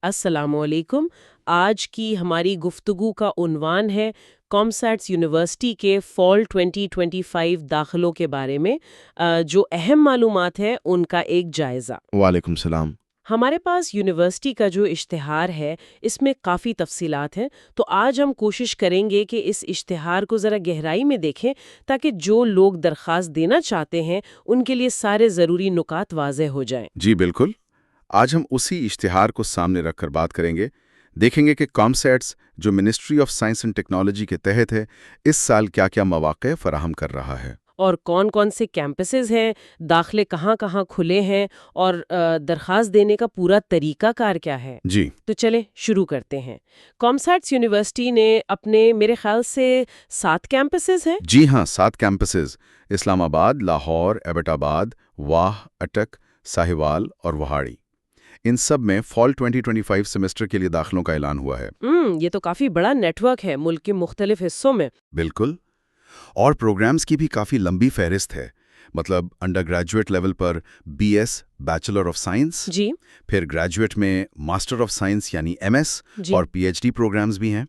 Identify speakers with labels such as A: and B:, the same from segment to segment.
A: السلام علیکم۔ آج کی ہماری گفتگو کا عنوان ہے کامسیٹس یونیورسٹی کے فال 2025 داخلوں کے بارے میں جو اہم معلومات ہیں ان کا ایک جائزہ۔
B: وعلیکم السلام۔
A: ہمارے پاس یونیورسٹی کا جو اشتہار ہے اس میں کافی تفصیلات ہیں، تو آج ہم کوشش کریں گے کہ اس اشتہار کو ذرا گہرائی میں دیکھیں تاکہ جو لوگ درخواست دینا چاہتے ہیں ان کے لیے سارے ضروری نکات واضح ہو جائیں۔
B: جی بالکل، آج ہم اسی اشتہار کو سامنے رکھ کر بات کریں گے، دیکھیں گے کہ کامسیٹس جو ministry of science and technology کے تحت ہے اس سال کیا کیا مواقع فراہم کر رہا ہے۔
A: اور کون کون سے کیمپسز ہیں، داخلے کہاں کہاں کھلے ہیں، اور درخواست دینے کا پورا طریقہ کار کیا ہے۔
B: جی
A: تو چلیں شروع کرتے ہیں۔ کامسیٹس یونیورسٹی نے اپنے میرے خیال سے 7 کیمپسز ہیں۔
B: جی ہاں، 7 کیمپسز اسلام آباد، لاہور، ایبٹ آباد، واہ، اٹک، ساہیوال اور وہاڑی۔ ان سب میں فال 2025 سیمسٹر کے لیے داخلوں کا اعلان ہوا ہے۔
A: یہ تو کافی بڑا نیٹ ورک ہے ملک کے مختلف حصوں میں۔
B: بالکل، اور پروگرامز کی بھی کافی لمبی فہرست ہے، مطلب انڈر گریجویٹ لیول پر B S bachelor of science,
A: جی
B: پھر گریجویٹ میں ماسٹر آف سائنس یعنی ایم ایس،
A: جی،
B: اور پی ایچ ڈی پروگرامز بھی ہیں۔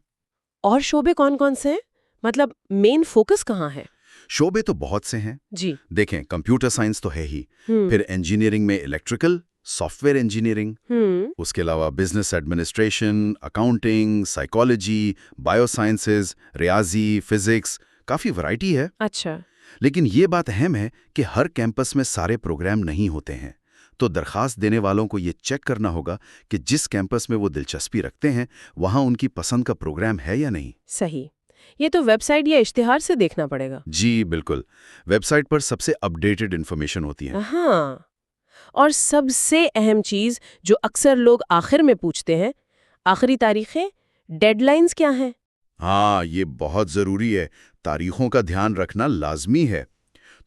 A: اور شعبے کون کون سے ہیں؟ مطلب مین فوکس کہاں ہے؟
B: شعبے تو بہت سے ہیں،
A: جی
B: دیکھیں کمپیوٹر سائنس تو ہے ہی، پھر انجینئرنگ میں الیکٹریکل، سافٹ ویئر انجینئرنگ، اس کے علاوہ business administration, accounting, psychology, bio sciences, ریاضی، فزکس، کافی ورائٹی ہے۔
A: اچھا،
B: لیکن یہ بات اہم ہے کہ ہر کیمپس میں سارے پروگرام نہیں ہوتے ہیں، تو درخواست دینے والوں کو یہ چیک کرنا ہوگا کہ جس کیمپس میں وہ دلچسپی رکھتے ہیں وہاں ان کی پسند کا پروگرام ہے یا نہیں۔
A: صحیح۔ یہ تو ویب سائٹ یا اشتہار سے دیکھنا پڑے گا۔
B: جی بالکل، ویب سائٹ پر سب سے اپڈیٹڈ انفارمیشن ہوتی ہے۔
A: ہاں، اور سب سے اہم چیز جو اکثر لوگ آخر میں پوچھتے ہیں، آخری تاریخیں، ڈیڈ لائنز کیا ہیں؟
B: ہاں، یہ بہت ضروری ہے، تاریخوں کا دھیان رکھنا لازمی ہے۔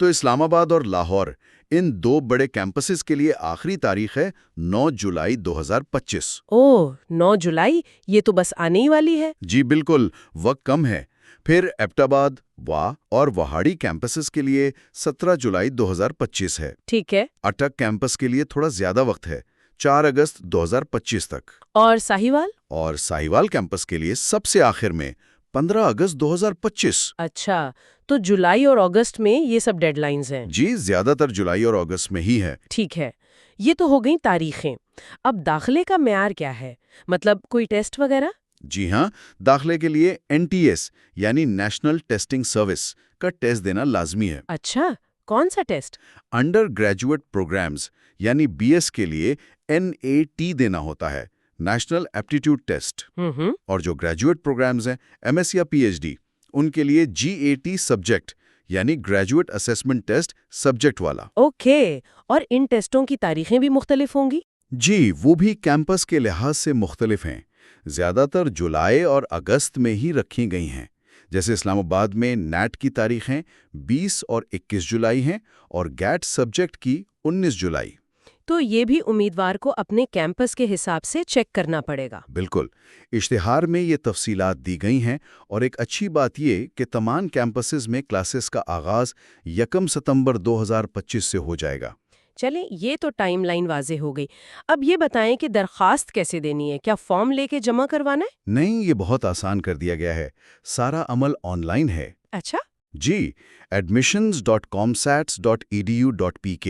B: تو اسلام آباد اور لاہور، ان 2 بڑے کیمپسز کے لیے آخری تاریخ ہے 9 جولائی 2025۔
A: اوہ، 9 جولائی، یہ تو بس آنے ہی والی ہے۔
B: جی بالکل، وقت کم ہے۔ پھر ایبٹ آباد، واہ اور وہاڑی کیمپسز کے لیے 17 جولائی 2025 ہے۔
A: ٹھیک ہے۔
B: اٹک کیمپس کے لیے تھوڑا زیادہ وقت ہے، 4 اگست 2025 تک۔
A: اور ساہیوال؟
B: اور ساہیوال کیمپس کے لیے سب سے آخر میں 15 اگست 2025۔
A: اچھا، تو جولائی اور اگست میں یہ سب ڈیڈ لائنز ہیں۔
B: جی، زیادہ تر جولائی اور اگست میں ہی ہے۔
A: ٹھیک ہے، یہ تو ہو گئیں تاریخیں۔ اب داخلے کا معیار کیا ہے؟ مطلب کوئی ٹیسٹ وغیرہ؟
B: جی ہاں، داخلے کے لیے NTS یعنی نیشنل ٹیسٹنگ سروس کا ٹیسٹ دینا لازمی ہے۔
A: اچھا، کون سا ٹیسٹ؟
B: انڈر گریجویٹ پروگرامز یعنی BS کے لیے NAT دینا ہوتا ہے، نیشنل ایپٹیٹیوڈ ٹیسٹ۔ اور جو گریجویٹ پروگرامز ہیں MS یا PhD، ان کے لیے GAT سبجیکٹ یعنی گریجویٹ اسیسمنٹ ٹیسٹ سبجیکٹ والا۔
A: اوکے، اور ان ٹیسٹوں کی تاریخیں بھی مختلف ہوں گی؟
B: جی، وہ بھی کیمپس کے لحاظ سے مختلف ہیں، زیادہ تر جولائی اور اگست میں ہی رکھی گئی ہیں۔ جیسے اسلام آباد میں نیٹ کی تاریخیں 20 اور 21 جولائی ہیں اور گیٹ سبجیکٹ کی 19 جولائی۔
A: تو یہ بھی امیدوار کو اپنے کیمپس کے حساب سے چیک کرنا پڑے گا۔
B: بالکل، اشتہار میں یہ تفصیلات دی گئی ہیں، اور ایک اچھی بات یہ کہ تمام کیمپسز میں کلاسز کا آغاز 1 ستمبر 2025 سے ہو جائے گا۔
A: چلیں، یہ تو ٹائم لائن واضح ہو گئی۔ اب یہ بتائیں کہ درخواست کیسے دینی ہے؟ کیا فارم لے کے جمع کروانا ہے؟
B: نہیں، یہ بہت آسان کر دیا گیا ہے، سارا عمل آن لائن ہے۔
A: اچھا،
B: جی، admissions.comsats.edu.pk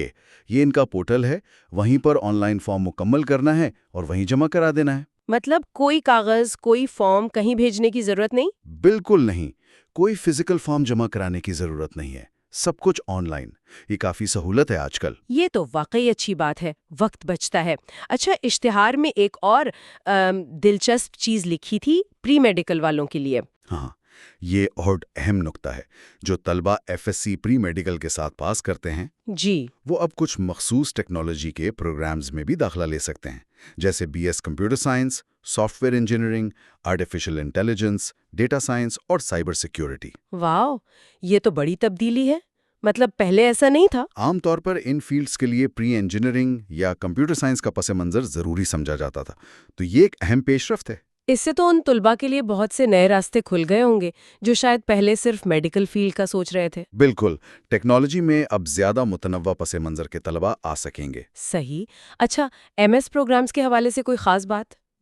B: یہ ان کا پورٹل ہے، وہیں پر آن لائن فارم مکمل کرنا ہے اور وہیں جمع کرا دینا ہے۔
A: مطلب کوئی کاغذ، کوئی فارم کہیں بھیجنے کی ضرورت نہیں؟
B: بالکل نہیں، کوئی فزیکل فارم جمع کرانے کی ضرورت نہیں ہے، سب کچھ آن لائن۔ یہ کافی سہولت ہے آج کل۔ یہ
A: تو واقعی اچھی بات ہے، وقت بچتا ہے۔ اچھا، اشتہار میں ایک اور دلچسپ چیز لکھی تھی پری میڈیکل والوں کے لیے۔
B: ہاں، یہ اور اہم نکتہ ہے، جو طلبہ FSC پری میڈیکل کے ساتھ پاس کرتے ہیں
A: جی،
B: وہ اب کچھ مخصوص ٹیکنالوجی کے پروگرامز میں بھی داخلہ لے سکتے ہیں، جیسے BS computer science, soft ware engineering, artificial intelligence, data science اور سائبر سیکیورٹی۔
A: واو، یہ تو بڑی تبدیلی ہے، مطلب پہلے ایسا نہیں تھا۔
B: عام طور پر ان فیلڈز کے لیے پری انجینئرنگ یا کمپیوٹر سائنس کا پس منظر ضروری سمجھا جاتا تھا، تو یہ ایک اہم پیش رفت ہے۔
A: اس سے تو ان طلباء کے لیے بہت سے نئے راستے کھل گئے ہوں گے جو شاید پہلے صرف میڈیکل فیلڈ کا سوچ رہے تھے۔
B: بالکل، ٹیکنالوجی میں اب زیادہ متنوع پس منظر کے طلباء آ سکیں گے۔
A: صحیح۔ اچھا، MS پروگرامز کے حوالے سے کوئی خاص بات؟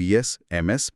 B: BS, MS,